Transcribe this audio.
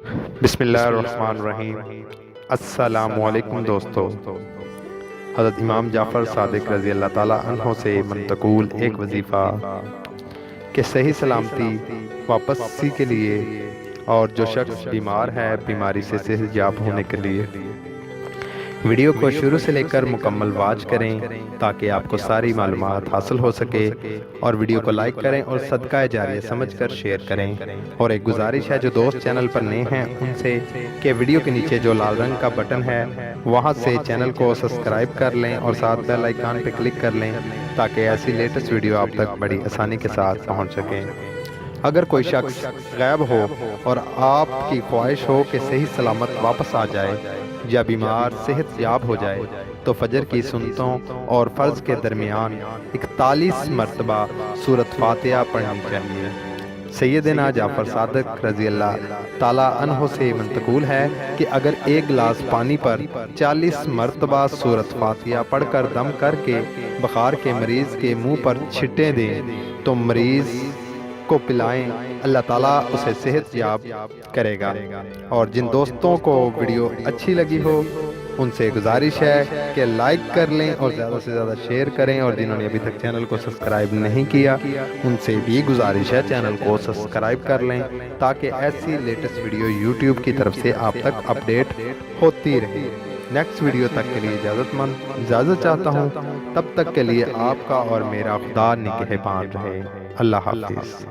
بسم اللہ الرحمن الرحیم۔ السلام علیکم دوستو۔ حضرت امام جعفر صادق رضی اللہ تعالیٰ عنہ سے منتقول ایک وظیفہ کہ صحیح سلامتی واپسی کے لیے اور جو شخص بیمار ہے بیماری سے صحت یاب ہونے کے لیے۔ ویڈیو کو شروع سے لے کر مکمل واچ کریں تاکہ آپ کو ساری معلومات حاصل ہو سکے، اور ویڈیو کو لائک کریں اور صدقہ جاریہ سمجھ کر شیئر کریں۔ اور ایک گزارش ہے جو دوست چینل پر نئے ہیں ان سے کہ ویڈیو کے نیچے جو لال رنگ کا بٹن ہے وہاں سے چینل کو سبسکرائب کر لیں اور ساتھ بیل آئیکن پہ کلک کر لیں تاکہ ایسی لیٹسٹ ویڈیو آپ تک بڑی آسانی کے ساتھ پہنچ سکیں۔ اگر کوئی شخص غائب ہو اور آپ کی خواہش ہو کہ صحیح سلامت واپس آ جائے یا بیمار صحت یاب ہو جائے تو فجر کی سنتوں اور فرض کے درمیان 41 مرتبہ سورۃ فاتحہ پڑھنی چاہیے۔ سیدنا جعفر صادق رضی اللہ تعالیٰ عنہ سے منتقول ہے کہ اگر ایک گلاس پانی پر 40 مرتبہ سورۃ فاتحہ پڑھ کر دم کر کے بخار کے مریض کے منہ پر چھٹیں دیں تو مریض کو پلائیں، اللہ تعالیٰ اسے صحت یاب کرے گا۔ اور جن دوستوں کو ویڈیو اچھی لگی ہو ان سے گزارش ہے کہ لائک کر لیں اور زیادہ سے زیادہ شیئر کریں، اور جنہوں نے ابھی تک چینل کو سبسکرائب نہیں کیا ان سے بھی گزارش ہے چینل کو سبسکرائب کر لیں تاکہ ایسی لیٹسٹ ویڈیو یوٹیوب کی طرف سے آپ تک اپڈیٹ ہوتی رہے۔ نیکسٹ ویڈیو تک کے لیے اجازت چاہتا ہوں، تب تک کے لیے آپ کا اور میرا خدا نگہبان رہے۔ اللہ حافظ۔